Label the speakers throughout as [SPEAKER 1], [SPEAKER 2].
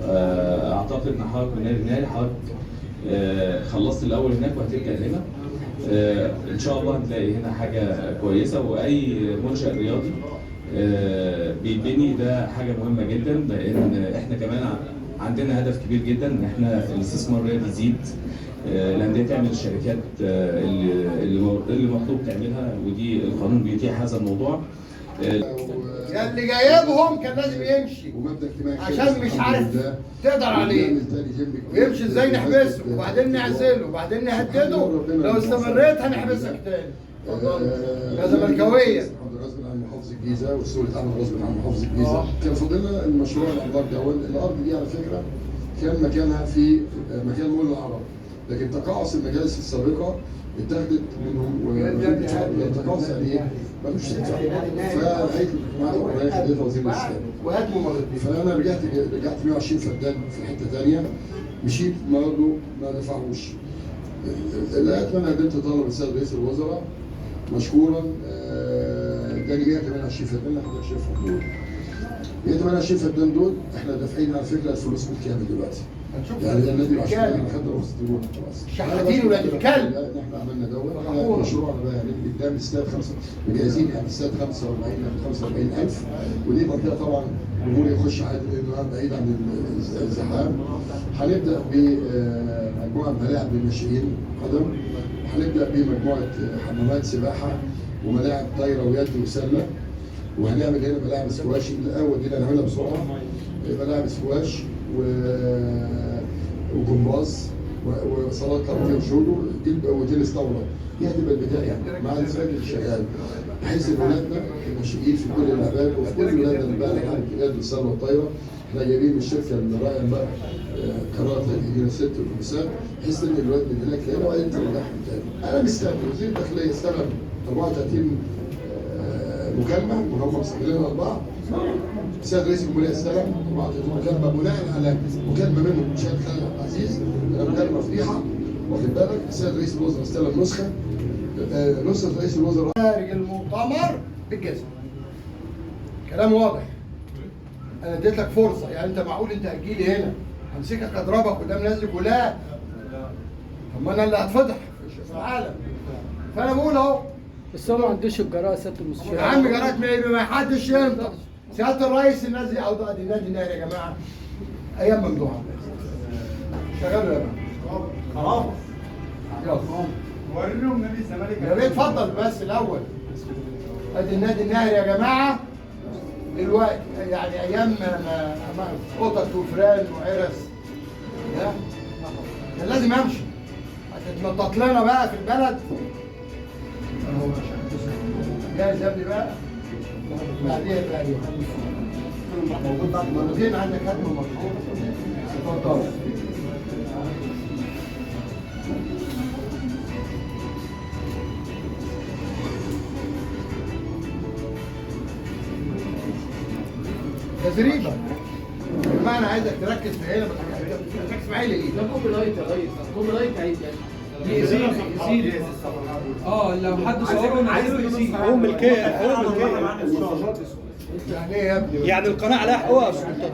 [SPEAKER 1] اعتقد ان حضرتك من النادي الاهلي حضرتك خلصت الاول هناك وهترجع هنا. ان شاء الله هتلاقي هنا حاجه كويسه، واي منشأ رياضي بيبني ده حاجه مهمه جدا، لان احنا كمان عندنا هدف كبير جدا ان احنا الاستثمار الرياضي يزيد، الانديه تعمل الشركات اللي مطلوب تعملها، ودي القانون بيتيح هذا الموضوع.
[SPEAKER 2] اللي جايبهم كان لازم يمشي عشان مش عارف تقدر عليه، ويمشي ازاي نحبسه وبعدين نعزله وبعدين نهدده، لو استمريت هنحبسك تاني. يا زملكاويه
[SPEAKER 3] غصب عن محافظ الجيزه، والسوق اتعمل غصب عن محافظ الجيزه. كان فاضلنا المشروع الانبار ده، الارض دي على فكره كان مكانها في مكان مول العرب، لكن تقاعس المجالس السابقه اتاخدت منهم، تقاعس يعني ايه؟ ملوش سكه. فلقيت الحكومه العربيه خدتها وزير الاسلام
[SPEAKER 2] وهاتوا مرتين.
[SPEAKER 3] فانا رجعت 120 فدان في حته ثانيه، مشيت برضه ما دفعوش. لقيت انا قدمت طلب للسيد رئيس الوزراء مشكورا، اداني 128 فدان اللي حضرتك شايفهم دول. 128 فدان دول احنا دافعين على فكره الفلوس بالكامل دلوقتي. يعني النادي عشان احنا خدنا رخصه المرور خلاص.
[SPEAKER 2] شحاتين ولاد الكلب.
[SPEAKER 3] احنا عملنا دوت مشروعنا بقى يعني قدام الاستاد مجهزين يعني استاد 45,000، ودي منطقه طبعا الجمهور يخش عادي لانه بعيد عن الزحام. هنبدا بمجموعه ملاعب للناشئين قدم، هنبدا بمجموعه حمامات سباحه وملاعب طايره ويد وسله، وهنعمل هنا ملاعب سكواش. الاول دي هنعملها بسرعه، ملاعب سكواش وجمباز وصالات كاراتيه وشودو وتنس طاوله. دي هتبقى البدايه مع الفريق اللي شغال، بحيث ان ولادنا الناشئين في كل الالعاب وفي كل ولادنا اللي بقى اليد والسله والطايره احنا جايبين من الشركه اللي راعيه بقى قرارات هذه ست والخمسات، بحيث ان الولاد من هناك هنا وبعدين ترجعهم تاني. انا مستني وزير الداخليه استلم 34 مكالمه وهم مسجلين 4. السيد رئيس الجمهوريه استلم 34 مكالمه بناء على مكالمه منهم الشيخ خالد عبد العزيز، مكالمه فضيحه واخد بالك. السيد رئيس الوزراء استلم نسخه رئيس الوزراء
[SPEAKER 2] خارج المؤتمر بالجزم. كلام واضح. انا اديت لك فرصه، يعني انت معقول انت هتجيلي هنا همسكك اضربك قدام الناس دي كلها؟ طب ما انا اللي هتفضح في العالم. فانا بقول اهو،
[SPEAKER 4] بس هو ما عندوش الجراءه سياده المستشار.
[SPEAKER 2] يا عم جرأت ما حدش ينطق. سياده الرئيس الناس دي او دي نادي النهر يا جماعه ايام ممدوحه. شغلوا يا جماعه. خلاص. يلا. وريهم نادي الزمالك. يا ريت اتفضل بس الاول. ادي النادي النهر يا جماعه دلوقتي، يعني ايام ما قطط وفران وعرس كان لازم امشي. هتتنطط لنا بقى في البلد. جاهز يا ابني بقى؟ بعدين بقى موجود بعد مرتين عندك هدم مشروع. اتفضل. تزريبه. بمعنى عايزك تركز في هنا، تركز معايا ليه؟
[SPEAKER 4] ده كوبي لايت يا ريس، كوبي لايت عايز يزيد. لو حد صوره عايزه يزيد.
[SPEAKER 5] حقوق ملكيه
[SPEAKER 2] يعني ايه يا ابني؟
[SPEAKER 5] يعني القناه عليها حقوق يا استاذ.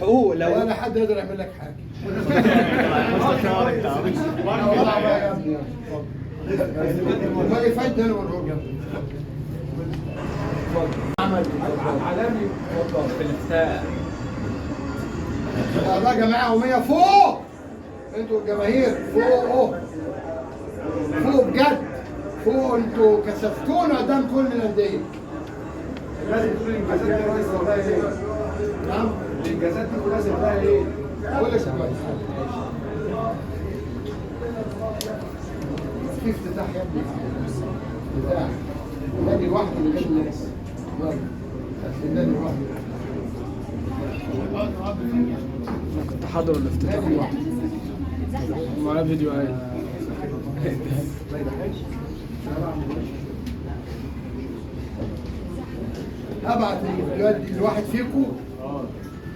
[SPEAKER 5] حقوق لو
[SPEAKER 2] ولا حد يقدر يعمل لك حاجه. امال ايه فايده انا والراجل؟ عمل عالمي في الافتاء. ده يا جماعه ومية فوق. انتوا الجماهير فوق فوق بجد. فوق انتوا كسفتونا قدام كل الانديه. لازم تقول الانجازات دي كلها سببها ايه؟ نعم؟ الانجازات دي كلها سببها ايه؟ اقول لك دلوقتي. في افتتاح يا ابني. افتتاح. النادي لوحده من غير الناس. يلا. النادي لوحده.
[SPEAKER 4] كنت حاضر الافتتاح لوحده. معايا فيديو عادي.
[SPEAKER 2] ابعت الفيديوهات دي لواحد فيكم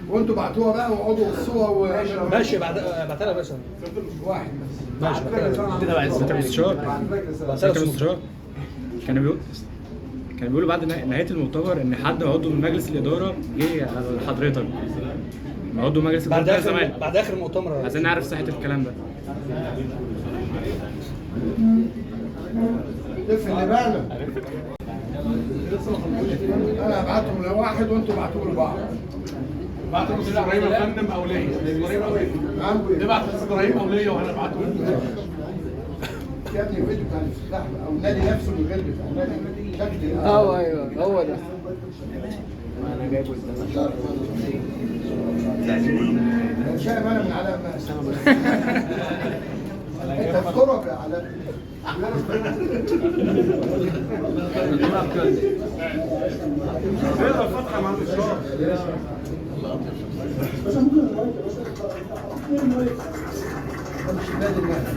[SPEAKER 2] وانتوا بعتوها بقى واقعدوا قصوها
[SPEAKER 5] ماشي. بعتها لها باشا.
[SPEAKER 2] واحد
[SPEAKER 5] ماشي. بعتها لها سياده المستشار. كانوا بيقولوا بعد نهايه المؤتمر ان حد عضو من مجلس الاداره جه على حضرتك عضو مجلس بعد الإدارة اخر الزمالك. بعد اخر مؤتمر
[SPEAKER 1] عايزين نعرف صحة الكلام ده.
[SPEAKER 2] لف اللي بالك. انا هبعتهم لواحد وانتوا ابعتوه لبعض.
[SPEAKER 6] بعتوا له ابراهيم يا فندم او ليا؟
[SPEAKER 2] نعم.
[SPEAKER 6] نبعت ابراهيم او ليا وهنبعته له.
[SPEAKER 2] يا ابني فيديو بتاع الافتتاح او النادي نفسه من غير بتاع النادي شكل
[SPEAKER 4] ايوه هو ده.
[SPEAKER 2] انا شايف انا من علاء ماس. انت اذكرك يا علاء.
[SPEAKER 6] نقرا الفتحه مع الاشراف.
[SPEAKER 2] ده مش النادي الاهلي.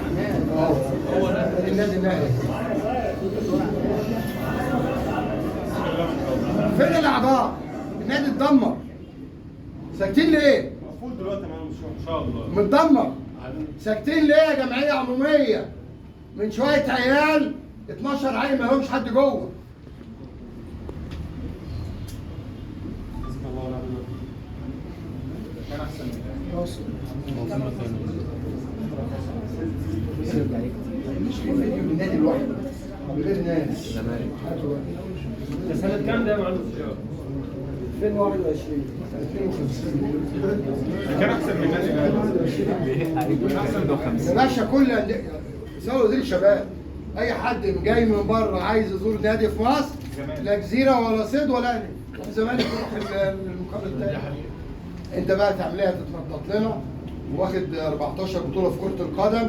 [SPEAKER 2] هو ده النادي الاهلي. فين الاعضاء؟ النادي اتدمر. ساكتين ليه؟
[SPEAKER 6] المفروض دلوقتي معانا ان شاء الله.
[SPEAKER 2] متدمر. ساكتين ليه يا جمعيه عموميه؟ من شويه عيال 12 عيل ما لهمش حد جوه. مش في فيديو بالنادي لوحده من غير ناس.
[SPEAKER 6] ده سنه كام ده يا معلم؟
[SPEAKER 2] 2021 2050
[SPEAKER 6] كان احسن من النادي الاهلي.
[SPEAKER 2] يا باشا كل سووا وزير الشباب. اي حد جاي من بره عايز يزور نادي في مصر لا جزيره ولا صيد ولا اهلي الزمالك يروح المقابل الثاني. انت بقى تعملها تتنطط لنا واخد 14 بطوله في كره القدم،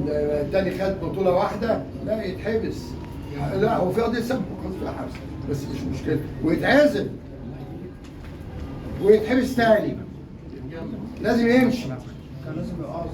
[SPEAKER 2] الثاني خد بطوله واحده، لا يتحبس. لا هو في قضيه سب وقضيه فيها حبس بس مش مشكله ويتعزل ويتحبس تاني. لازم يمشي. كان لازم يقعد